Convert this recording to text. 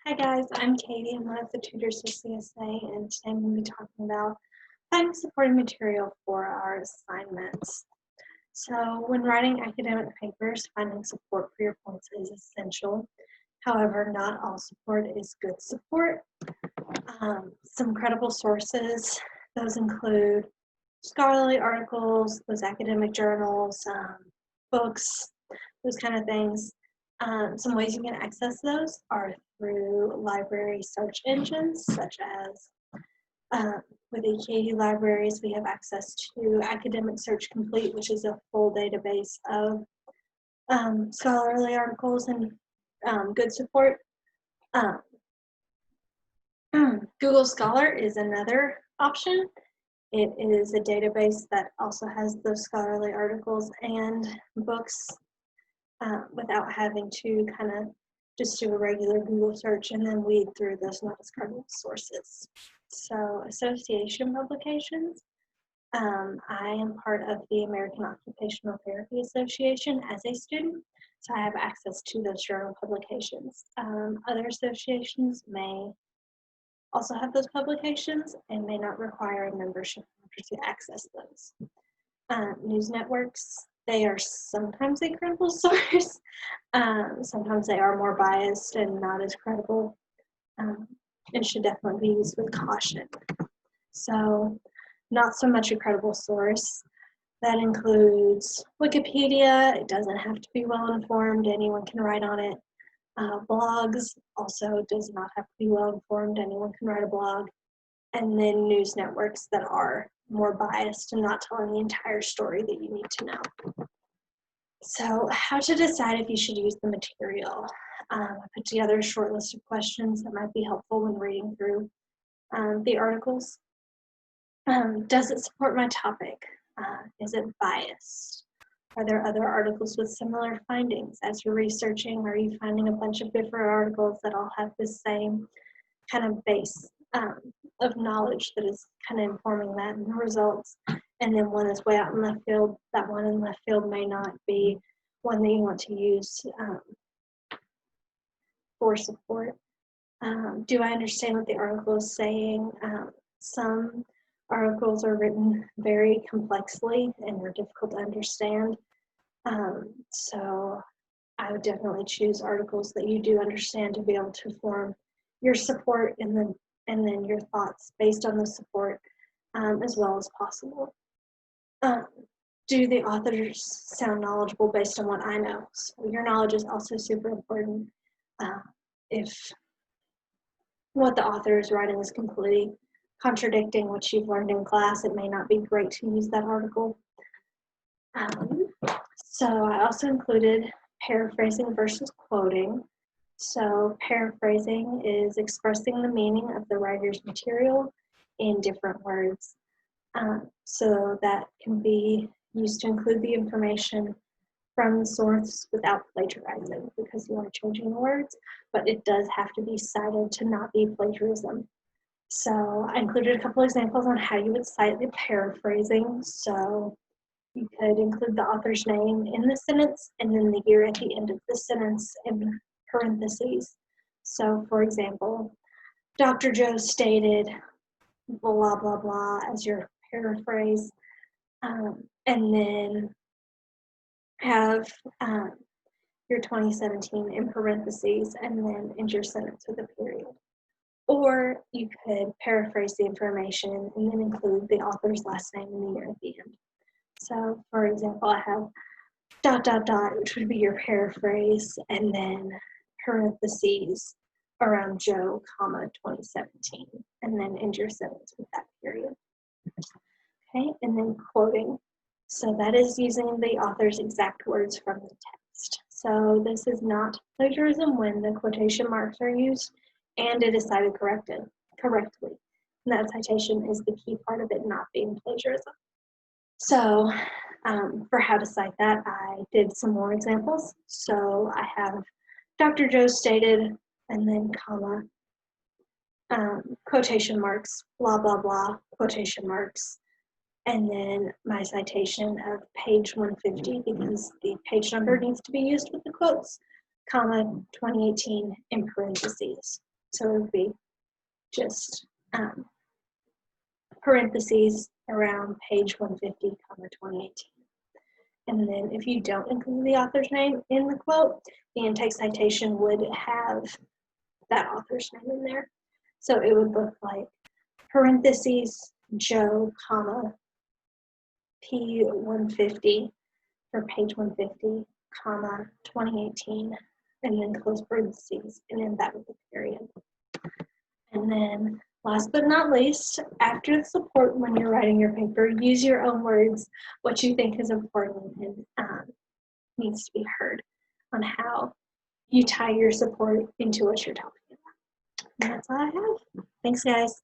Hi guys, I'm Katie. I'm one of the tutors for CSA, and today I'm going to be talking about finding supporting material for our assignments. So when writing academic papers, finding support for your points is essential. However, not all support is good support. Some credible sources, those include scholarly articles, those academic journals, books, those kind of things. Some ways you can access those are through library search engines, such as with EKU libraries, we have access to Academic Search Complete, which is a full database of scholarly articles and good support. Google Scholar is another option. It is a database that also has those scholarly articles and books without having to kind of just do a regular Google search and then weed through those not as credible sources. So association publications. I am part of the American Occupational Therapy Association as a student, so I have access to those journal publications. Other associations may also have those publications and may not require a membership to access those. News networks, they are sometimes a credible source. Sometimes they are more biased and not as credible, and should definitely be used with caution. So not so much a credible source. That includes Wikipedia. It doesn't have to be well informed. Anyone can write on it. Blogs also does not have to be well informed. Anyone can write a blog. And then news networks that are more biased and not telling the entire story that you need to know. So how to decide if you should use the material. I put together a short list of questions that might be helpful when reading through the articles. Does it support my topic? Is it biased? Are there other articles with similar findings? As you're researching, are you finding a bunch of different articles that all have the same kind of base of knowledge that is kind of informing that and the results? And then one is way out in left field. That one in left field may not be one that you want to use for support. Do I understand what the article is saying? Some articles are written very complexly and are difficult to understand. So I would definitely choose articles that you do understand to be able to form your support and then your thoughts based on the support as well as possible. Do the authors sound knowledgeable based on what I know? So your knowledge is also super important. If what the author is writing is completely contradicting what you've learned in class, it may not be great to use that article. So I also included paraphrasing versus quoting. So paraphrasing is expressing the meaning of the writer's material in different words. So that can be used to include the information from the source without plagiarizing, because you are changing the words, but it does have to be cited to not be plagiarism. So I included a couple examples on how you would cite the paraphrasing. So you could include the author's name in the sentence and then the year at the end of the sentence in parentheses. So for example, Dr. Joe stated blah, blah, blah as your paraphrase, and then have your 2017 in parentheses and then end your sentence with a period. Or you could paraphrase the information and then include the author's last name and the year at the end. So for example, I have ... which would be your paraphrase, and then parentheses around Joe, 2017, and then end your sentence with that period. Okay, and then quoting. So that is using the author's exact words from the text. So this is not plagiarism when the quotation marks are used and it is cited correctly. And that citation is the key part of it not being plagiarism. So for how to cite that, I did some more examples. So I have Dr. Joe stated, and then comma, quotation marks, blah, blah, blah, quotation marks, and then my citation of page 150, because the page number needs to be used with the quotes, comma, 2018 in parentheses. So it would be just parentheses around page 150, 2018. And then if you don't include the author's name in the quote, the in-text citation would have that author's name in there. So it would look like parentheses Joe, comma, P150 for page 150, comma, 2018, and then close parentheses, and then that would be period. And then last but not least, after the support, when you're writing your paper, use your own words, what you think is important and needs to be heard on how you tie your support into what you're talking about. And that's all I have. Thanks, guys.